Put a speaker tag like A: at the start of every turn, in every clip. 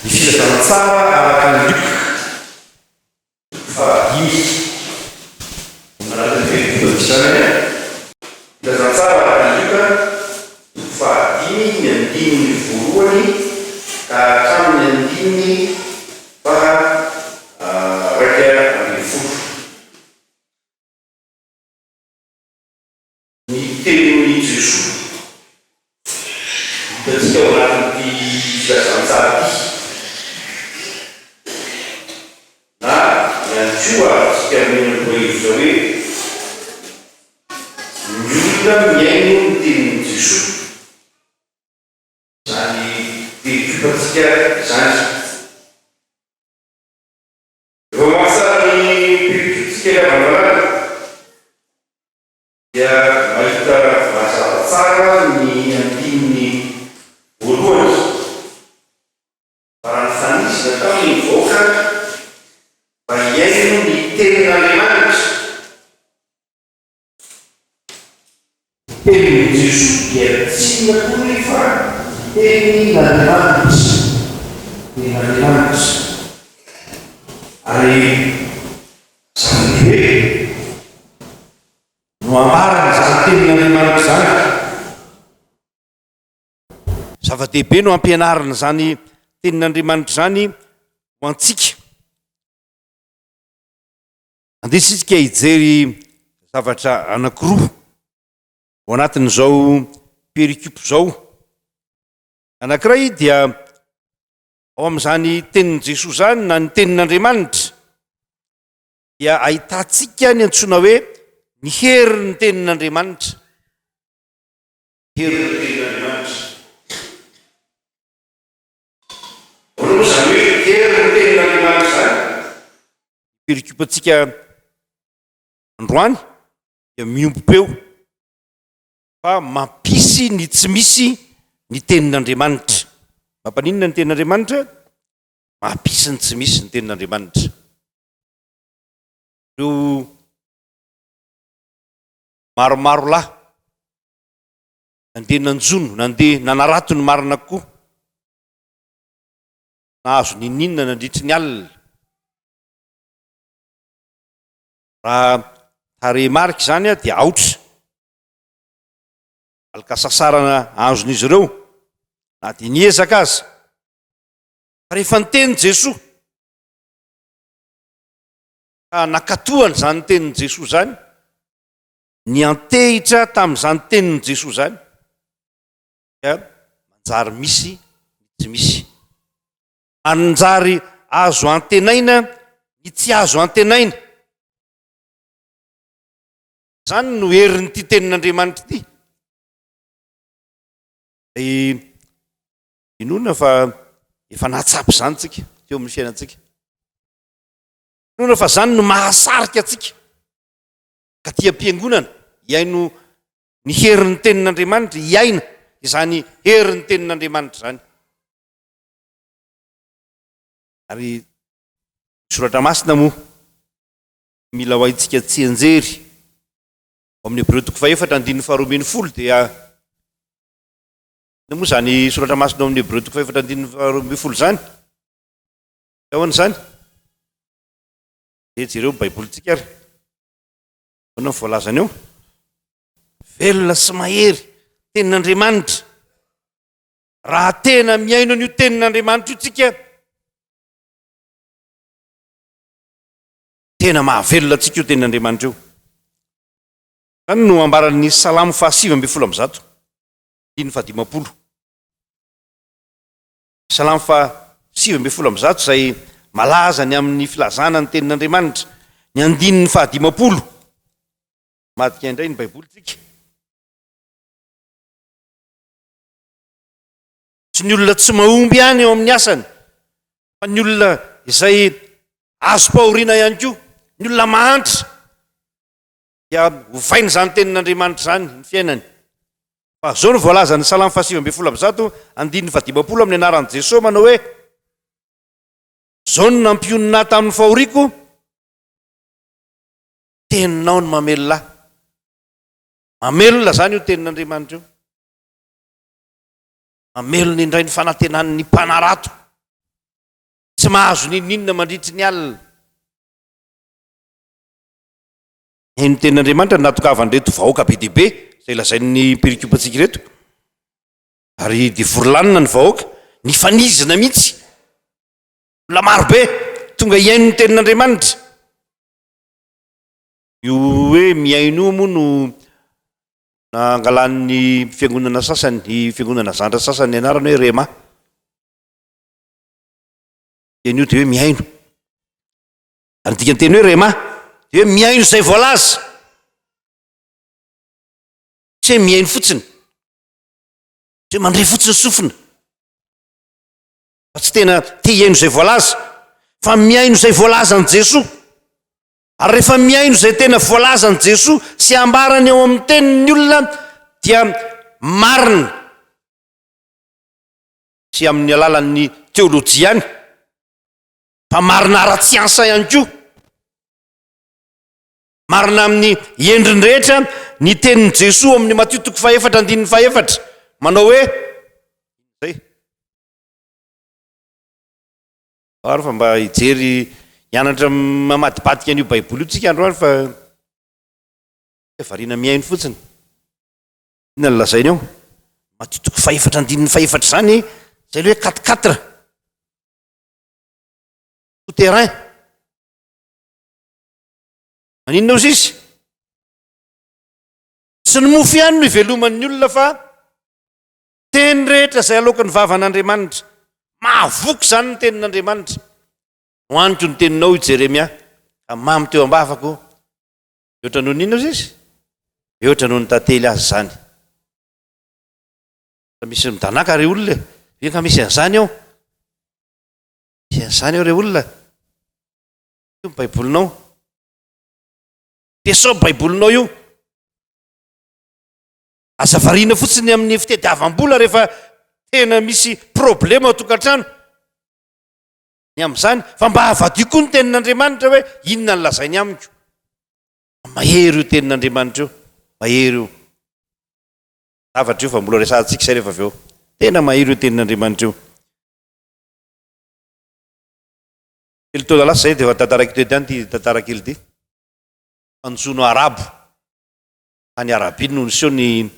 A: ny filazanan-tsara araka ny lioka fahadimy anatin'ny fehezany filazanan-tsara araka ny lioka fahadimy ny andiminy voalohany ka hatramin'ny andiminy raika ambin'ny folo. Ny Tenin'i Jesoa hitantsika ao anatin'ity filazanan-tsara ity na ihany koa tsika mino Lohahevitra hoe ny olona mihaino ny Tenin'i Jesoa. Zany Perikopantsika izany. Rehefa mahasara ny Perikopantsika vanvalana dia mahita mahasara tsara ny andiminy voalohany raha ny fanisina tamin'ny vahoaka mba hiaino ny Tenin'Andriamanitra. Tenin'i Jesoa dia tsy natory fa Tenin'Andriamanitra. Tenin'Andriamanitra. Ary zany hoe no amarana zany Tenin'Andriamanitra zany. Zava-dehibe no ampianarana zany Tenin'Andriamanitra zany ho antsika. Andesitsika hijery zavatra anankiroa ao anatin'izao perikopo zao. Anankiray dia ao amin'izany Tenin'i Jesoa zany na ny Tenin'Andriamanitra dia ahitantsika ny antsoina hoe ny herin'ny Tenin'Andriamanitra. Herin'ny Tenin'Andriamanitra. Voalohany zany hoe herin'ny Tenin'Andriamanitra zany. Perikopantsika androany dia miompom-peo fa mampisy ny tsy misy ny Tenin'Andriamanitra. Mampaninona ny Tenin'Andriamanitra? Mampisy ny tsy misy ny Tenin'Andriamanitra. Ireo maromaro lahy nandeha nanjono, nandeha nanarato ny marina kokoa, nahazo ninina nandritry ny alina. Raha tarehimarika zany dia aotra alika sasarana ahazon'izy ireo na dia niezaka aza. Fa rehefa niteny Jesoa ka nakatohany zany tenin'i Jesoa zany, ny antehitra tamin'izany tenin'i Jesoa zany dia manjary misy ny tsy misy. Manjary azo antenaina ny tsy azo antenaina. Zany no herin'ity Tenin'Andriamanitra ity. Inona fa efa nahatsapy zany tsika teo amin'ny fiainantsika. Inona fa zany no mahasarika atsika ka tia am-piangonana hiaino ny herin'ny Tenin'Andriamanitra, hiaina izany herin'ny Tenin'Andriamanitra zany. Ary soratra masina moa mila ho haitsika tsy anjery ao amin'ny Hebreo 4:4 dia moa zany soratra masina ao amin'ny Hebreo 4:4 zany. Ahoana zany? Jereo baibolitsika ary. Ahoana ny voalazany eo? Velona sy mahery Tenin'Andriamanitra. Raha tena mihaino an'io Tenin'Andriamanitra io tsika, tena mahavelona atsika io Tenin'Andriamanitra io. Zany no ambaran'ny Salamo 5:10. Salamo 5:10 izay malaza ny amin'ny filazana ny Tenin'Andriamanitra, ny 5:10. Madika indray ny baibolitsika. Tsy ny olona tsy mahomby ihany eo amin'ny asany, fa ny olona izay azo mpahoriana ihany koa, ny olona mahantra dia hovainy zany Tenin'Andriamanitra zany ny fiainany. Fa zao no voalaza ny Salamo 5:10, 5:10 amin'ny anaran'i Jesoa manao hoe zao no nampionina tamin'ny fahoriako, teninao no mamelona. Mamelona zany io Tenin'Andriamanitra io. Mamelona indray ny fanantenan'ny mpanarato. tsy mahazo ninninona mandritry ny alina. Ny Tenin'Andriamanitra natokavanyreto vahoaka be dehibe izay lazain'ny perikopantsika reto, ary dia vorolanina ny vahoaka, ny fanizina mihitsy, olona marobe tonga hiain'ny Tenin'Andriamanitra. Io hoe mihaino moa no nangalan'ny fiangonana sasany, ny fiangonana zandra sasany anarany hoe rema. Teny io dia hoe mihaino. Ary dikany teny hoe rema dia hoe mihaino izay voalaza. Tsy hoe mihaino fotsiny, tsy hoe mandray fotsiny sofina, fa tsy tena te hihaino izay voalaza, fa mihaino izay voalazan'i Jesoa. Ary rehefa mihaino izay tena voalazan'i Jesoa sy ambarany eo amin'ny tenin'ny olona dia marina, sy amin'ny alalan'ny teolojia any, fa marina ara-tsiansa ihany koa, marina amin'ny endriny rehetra ny tenin'i Jesoa amin'ny Matio 4:4 manao hoe zay. Ary fa mba hijery hianatra mamadibadika an'io baiboly io tsika androany, fa variana mihaino fotsiny. Inona no lazainy eo? Matio 4:4 zany zay le hoe 4-4 souterrain. Maninona ozy izy? Tsy ny mofo ihany no iveloman'ny olona, fa teny rehetra izay alokan'ny vavan'Andriamanitra. Mahavoky zany ny tenin'Andriamanitra. Hoaniko ny teninao i Jeremia, ka mamy teo ambavako. Mihoatra noho ninona ozy izy? Mihoatra noho ny tantely azy zany. Misy midanaka re olona, ka misy an'izany ao. Misy an'izany ao re olona. Io baibolinao. Piesao baibolinao io. Azavariana fotsiny amin'ny fitediavam-bola rehefa tena misy problema ao tokantrano. Ny amin'izany, fa mba havadio koa ny tenin'Andriamanitra hoe inona ny lazainy amiko. Mahery io tenin'Andriamanitra io, mahery io. Zavatra io fa mbola resantsika izay rehefa avy eo. Tena mahery io tenin'Andriamanitra io. Kely taona lasa izay dia efa tantarak'ito ety ihany ty tantara kely ty. Antsono arabo. Any Arabia no niseho ny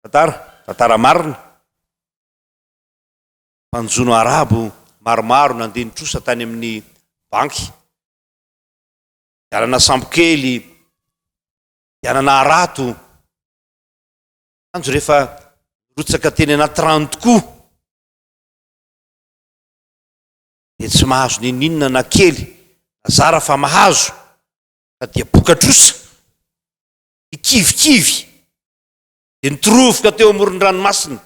A: tantara marina. Mpanjono arabo maromaro nandeha nitrosa tany amin'ny banky. Dianana sambokely, dianana arato. Anjo rehefa rotsaka teny anaty rano tokoa, dia tsy mahazo ninninona na kely, na zara fa mahazo, ka dia bokatrosa, ikivikivy, dia nitorovoka teo amoron-dranomasina.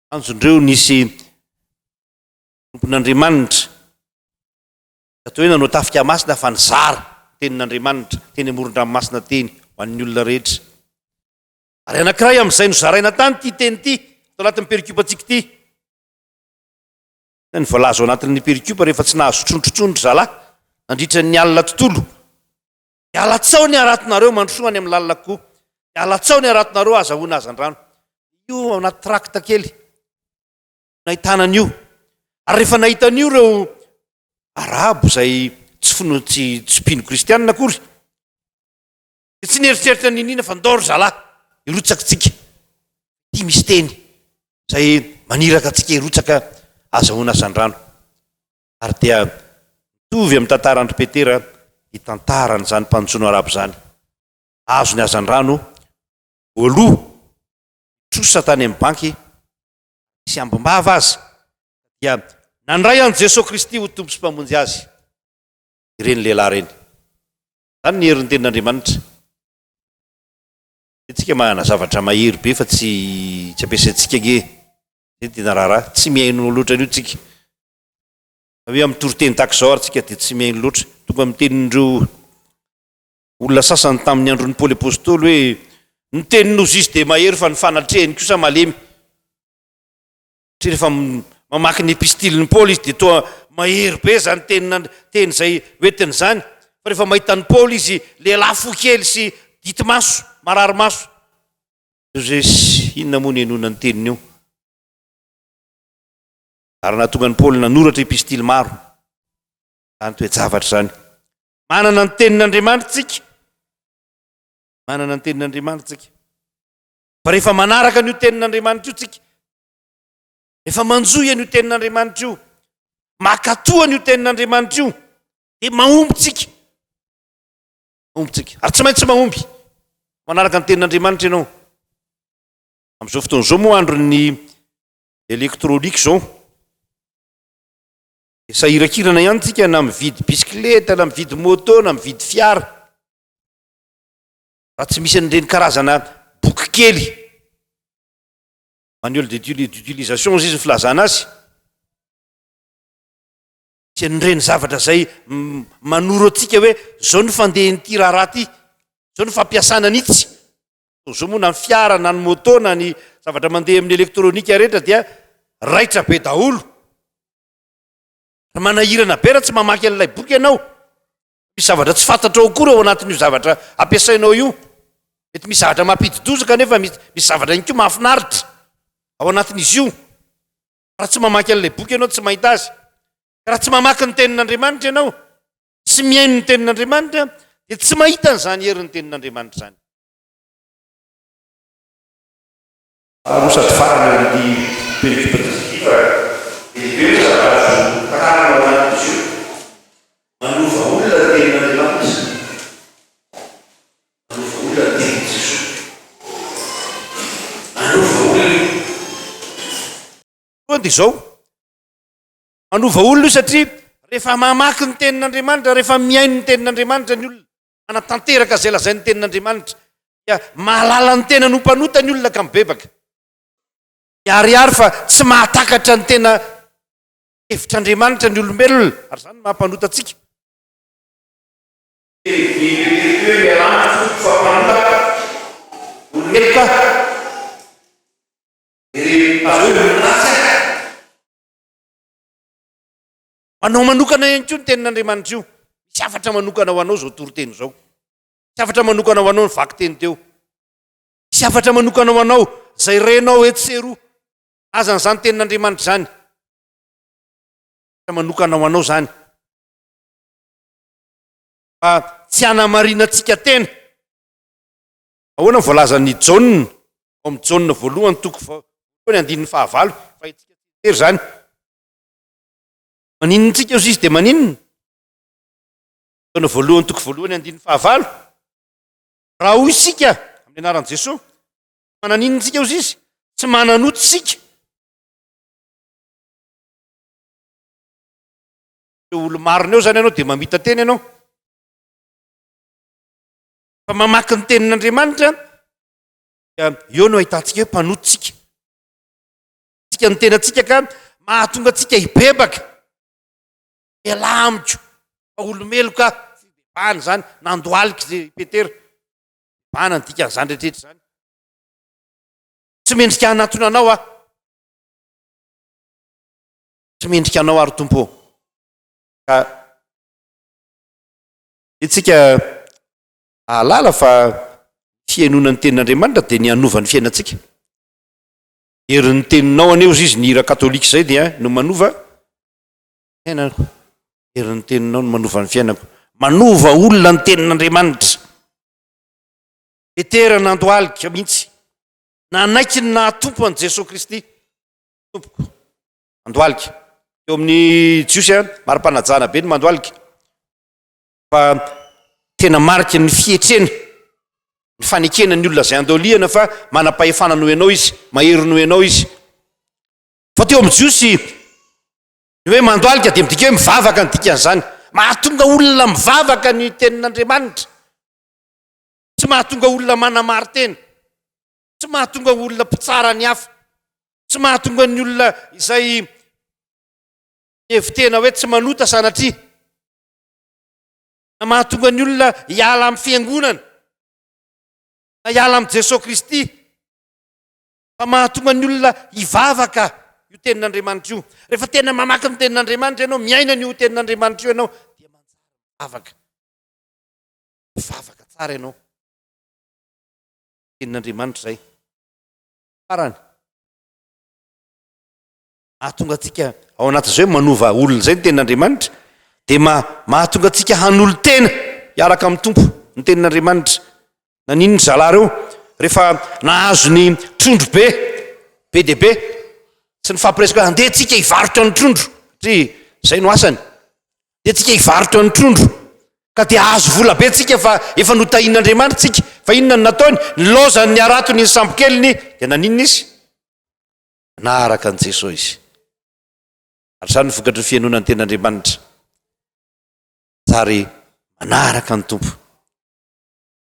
A: Anjondreo nisy tompon'Andriamanitra, atao hoe nanao tafika masina fa nizara tenin'Andriamanitra teny amoron-dranomasina teny ho an'ny olona rehetra. Ary anankiray amin'izay no zaraina tany ty teny ty, atao anatin'ny perikopantsika ty. Ny voalaza ao anatin'ny perikopa rehefa tsy nahazo trondrotrondro zalahy nandritra ny alina tontolo. Alatsao ny aratonareo mandrosoany amin'ny lalina koa. Alatsao ny aratonareo azahoana azan-drano. Io ao anaty trakta kely. Nahitana an'io. Ary rehefa nahita an'io ireo arabo izay tsy mpino kristianina akory, dia tsy nieritreritra ninina fa ndoro zalahy hirotsakitsika. Ty misy teny izay maniraka atsika hirotsaka azahoana azan-drano. Ary dia mitovy amin'ny tantarandry Petera hitantarany zany mpanjono arabo zany. Azo ny azan-drano voaloha trosa tany amin'ny banky, sy ambombava azy, dia nandray an' Jesosy Kristy ho tompo sy mpamonjy azy. Ireny lehilahy reny. Zany ny herin'ny tenin'Andriamanitra. Tsika mahana zavatra mahery be fa tsy ampiasaintsika ge. Zay tena raharaha, tsy mihaino loatra an'io tsika. Hoe amin'ny toriteny takizao ary tsika dia tsy mihaino loatra. Tonga amin'ny tenin'ireo olona sasany tamin'ny andron'ny Paoly apôstôly hoe ny teninozy izy dia mahery fa ny fanatrehany kosa malemy. Satria rehefa mamaky ny epistiliny Paoly izy dia toa mahery be zany teny izay hoentiny zany. Fa rehefa mahitany Paoly izy lehilahy fo kely sy dity maso, marary maso. Inona moa ny henona ny teniny io? ary nahatonga ny Paoly nanoratra epistily maro zany toe-javatra zany. Manana ny tenin'Andriamanitra tsika, manana ny tenin'Andriamanitra tsika. Fa rehefa manaraka n'io tenin'Andriamanitra io tsika, rehefa manjoy an'io tenin'Andriamanitra io, makatoa an'io tenin'Andriamanitra io, dia mahomby tsika, mahomby tsika. Ary tsy maintsy mahomby manaraka ny tenin'Andriamanitra ianao. Amin'izao fotoana izao moa andro ny elektrônika izao, sahirakirana ihany tsika na mividy bisikileta, na mividy moto, na mividy fiara. Raha tsy misy an'ireny karazana boky kely, manuel d'utilisation izy filazana azy, tsy an'ireny zavatra zay manoro atsika hoe zao ny fandehan'ity raha ty, zao ny fampiasana an'ity. Zao moa na ny fiara, na ny moto, na ny zavatra mandeha amin'ny elektrônika rehetra dia raitra be daholo. Manahirana be raha tsy mamaky an'ilay boky ianao. Misy zavatra tsy fantatrao akory ao anatin'io zavatra ampiasainao io. Mety misy zavatra mampidi-dozaka nefa misy zavatra ihany koa mahafinaritra ao anatin'izy io. Raha tsy mamaky an'ilay boky ianao tsy mahita azy. Raha tsy mamaky ny tenin'Andriamanitra ianao, tsy mihaino ny tenin'Andriamanitra, dia tsy mahita an'izany herin'ny tenin'Andriamanitra zany. Sady farany amin'ny Perikopantsika Manova olona Tenin'Andriamanitra, manova olona Tenin'i Jesoa, manova olona dia izao, manova olona io satria rehefa mamaky ny tenin'Andriamanitra, rehefa mihaino ny tenin'Andriamanitra ny olona, anatanteraka izay lazain'ny tenin'Andriamanitra, dia mahalala ny tena no mpanota ny olona ka mibebaka. Ariary fa tsy mahatakatra ny tena hevitr'Andriamanitra ny olombelona, ary zany mampanota atsika. Manao manokana ihany koa ny tenin'Andriamanitra io. Misy afatra manokana ho anao zao toroteny zao. Misy afatra manokana ho anao ny vaky teny teo. Misy afatra manokana ho anao zay renao etseroa. Azan'izany tenin'Andriamanitra zany. Manokana ho anao zany. Fa tsy hanamarinantsika tena. Ahoana voalazan'ny Jaune, ao amin'ny Jaune voalohany toko voalohany andininy 9, fahitsika tery zany. Maninontsika izy dia maninona? Jaune voalohany toko voalohany andininy 9. Raha hoy isika amin'ny anaran'i Jesoa, mananinontsika izy? Tsy mananotsika. Olo marina eo zany ianao dia mamita teny ianao. Fa mamaky ny tenin'Andriamanitra, eo no ahitantsika hoe mpanotsika. Tsika ny tenantsika ka mahatonga atsika hibebaka. Iala amiko, fa olomeloka fibebahana zany, nandohalika zay Petera. Bana ny dikan'izany rehetrarehetra zany. Tsy mendrika anatonanao ah. Tsy mendrika anao ary Tompo. Itsika ahalala fa fiainonan'ny tenin'Andriamanitra dia ny hanova ny fiainantsika. Herin'ny teninao aneo izy ny hira katolika izay dia no manova fiainako. Herin'ny teninao no manova ny fiainako. Manova olona ny tenin'Andriamanitra. Petera nandohalika mihitsy. Nanaiky ny nahatompo an'i Jesosy Kristy. Tompoko. Nandohalika. Eo amin'ny Jiosy mari-panajana be ny mandohalika. Fa tena marika ny fietrena, ny fanekena ny olona zay andoliana fa manam-pahefana noho ianao izy, mahery noho ianao izy. Fa teo amin'ny Jiosy, ny hoe mandohalika dia midika hoe mivavaka ny dikan'izany. Mahatonga olona mivavaka ny tenin'Andriamanitra. Tsy mahatonga olona manamary tena. Tsy mahatonga olona mpitsara ny hafa. Tsy mahatonga ny olona izay hevitena hoe tsy manota sanatria. Na mahatonga ny olona hiala amin'ny fiangonana, na hiala amin'ny Jesosy Kristy. Fa mahatonga ny olona hivavaka io tenin'Andriamanitra io. Rehefa tena mamaky ny tenin'Andriamanitra ianao, miaina io tenin'Andriamanitra io ianao, dia mivavaka. Mivavaka tsara ianao. Tenin'Andriamanitra zay. Farany. mahatonga atsika ao anatin'izay hoe manova olona zay ny tenin'Andriamanitra, dia mahatonga atsika hanolo tena hiaraka amin'ny Tompo ny tenin'Andriamanitra. Nanin'ny zalahy reo rehefa nahazo ny trondro be dia be sy ny fampiresaka andeha tsika hivarotra ny trondro satria zay no asany, dia tsika hivarotra ny trondro ka dia azo vola be tsika fa efa notahin'Andriamanitra tsika. Fa inona ny nataony? Nilozany ny aratony ny sambokeliny, dia naninona izy? Naaraka an' Jesoa izy. Ary zany vokatry ny fianonan'ny tenin'Andriamanitra, manjary manaraka ny Tompo,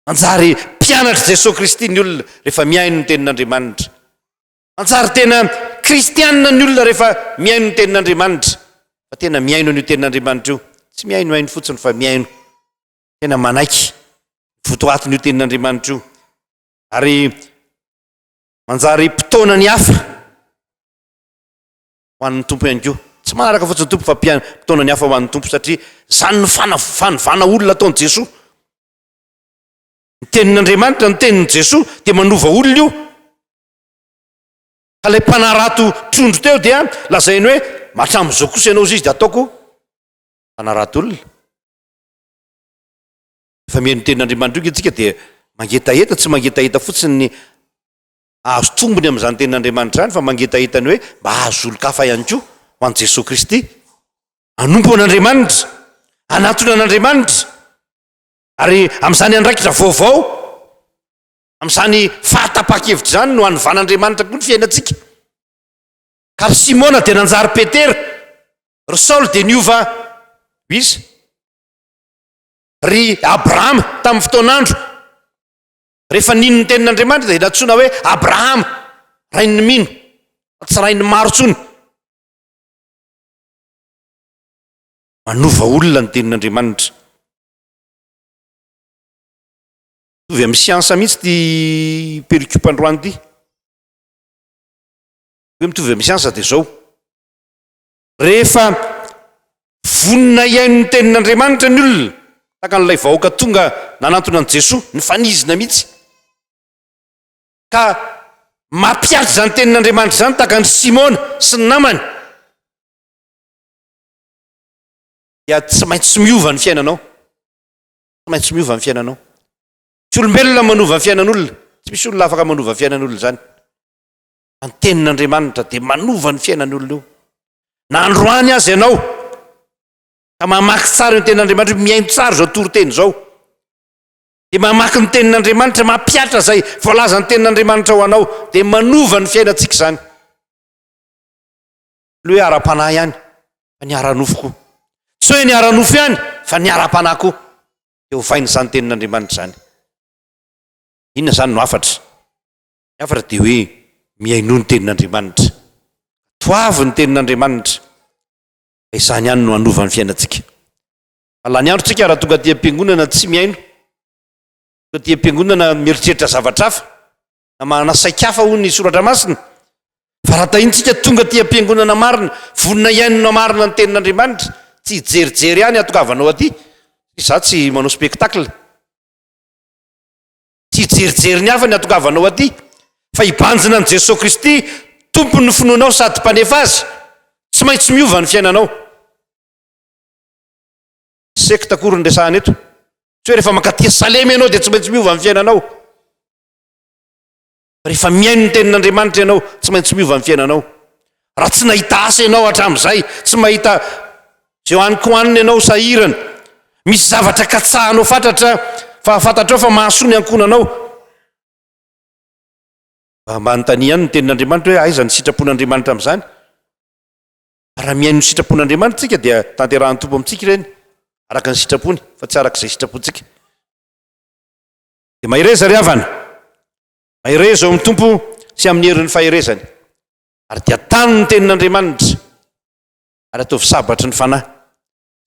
A: manjary mpianatra Jesosy Kristy ny olona rehefa mihaino ny tenin'Andriamanitra, manjary tena kristianina ny olona rehefa mihaino ny tenin'Andriamanitra. Fa tena mihaino an'io tenin'Andriamanitra io, tsy mihaino fotsiny fa mihaino, tena manaiky votoatiny io tenin'Andriamanitra io. Ary manjary mpitaona ny hafa ho an'ny Tompo ihany koa, tsy manaraka fotsiny Tompo fa mpitaona ny hafa ho an'ny Tompo, satria zany ny fanovana olona ataon'i Jesoa. Ny tenin'Andriamanitra, ny tenin'i Jesoa dia manova olona io. Ka ilay mpanarato trondro teo dia lazainy hoe matram'izao kosa ianao izy dia ataoko mpanarato olona. Efa mihaino tenin'Andriamanitra io itsika dia mangetaheta, tsy mangetaheta fotsiny ny azo tombony amin'izany tenin'Andriamanitra zany, fa mangetaheta ny hoe mba azo olo-kafa ihany koa ho an'i Jesosy Kristy, anompo an'Andriamanitra, anatona an'Andriamanitra. Ary amin'izany andraikitra vaovao, amin'izany fahatapa-kevitra zany no anovan'Andriamanitra koa ny fiainantsika. Ka ry Simona dia nanjary Petera, ry Saul dia niova izy, ry Abrahama tamin'ny fotoan'andro rehefa nin'ny tenin'Andriamanitra dia natsoina hoe Abrahama, rain'ny mino, tsy rain'ny maro tsony. Manova olona ny tenin'Andriamanitra. Mitovy amin'ny siansa mihitsy ty perikopantsika ty. Hoe mitovy amin'ny siansa dia zao, rehefa vonina hihaino ny tenin'Andriamanitra ny olona, taka n'ilay vahoaka tonga nanantona an' Jesoa, ny fanizina mihitsy, ka mampiatra zany tenin'Andriamanitra zany, taka ny Simona sy ny namany, dia tsy maintsy miova ny fiainanao, tsy maintsy miova ny fiainanao. Tsy olombelona manova ny fiainan'olona, tsy misy olona afaka manova ny fiainan'olona zany. Ny tenin'Andriamanitra dia manova ny fiainan'olona io. Na androany azy ianao ka mamaky tsara ny tenin'Andriamanitra, mihaino tsara zao toroteny zao, dia mamaky ny tenin'Andriamanitra, mampiatra zay voalaza ny tenin'Andriamanitra ho anao, dia manova ny fiainantsika zany. Lo hoe ara-panahy ihany fa ny ara-nofo koa, tsy hoe ny ara-nofo ihany fa ny ara-panahy koa, dia ho vainy zany tenin'Andriamanitra zany. Inona zany no afatra? Ny afatra dia hoe mihaino ny tenin'Andriamanitra, toavy ny tenin'Andriamanitra, izany ihany no hanova ny fiainantsika. Alany andro tsika raha tonga aty am-piangonana tsy mihaino, tonga aty am-piangonana mieritreritra zavatra hafa, na manasaika hafa ho ny soratra masina. Fa raha tahintsika tonga aty am-piangonana marina, vonina hihainona marina ny tenin'Andriamanitra, tsy jerijery ihany atokavanao aty, za tsy manao spectacle, tsy jerijery ny hafa ny atokavanao aty, fa hibanjina an' Jesosy Kristy, tompony ny finoanao sady mpanefa azy, tsy maintsy miova ny fiainanao. Sekta akory ny resahana eto, tsy hoe rehefa makatia Salema ianao dia tsy maintsy miova ny fiainanao. Rehefa mihaino ny tenin'Andriamanitra ianao, tsy maintsy miova ny fiainanao. Raha tsy nahita asa ianao hatramin'izay, tsy mahita zay ankohonana ianao sahirana, misy zavatra katsahanao fantatra, fa fantatrao fa mahasoa ny ankohonanao, mba nontany ihany ny tenin'Andriamanitra hoe aiza ny sitrapon'Andriamanitra amin'izany. Raha mihaino ny sitrapon'Andriamanitra tsika dia tanterahan'ny Tompo amintsika ireny, araka ny sitrapony fa tsy araka izay sitrapontsika. Dia mahireza ry havana, mahireza ao amin'ny Tompo sy amin'ny herin'ny faherezany, ary dia tany ny tenin'Andriamanitra, ary ataovy sabatry ny fanahy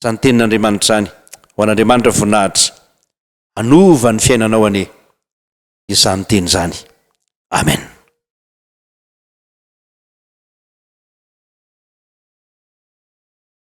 A: zany tenin'Andriamanitra zany. Ho an'Andriamanitra voninahitra, hanova ny fiainanao anie izany teny zany. Amen.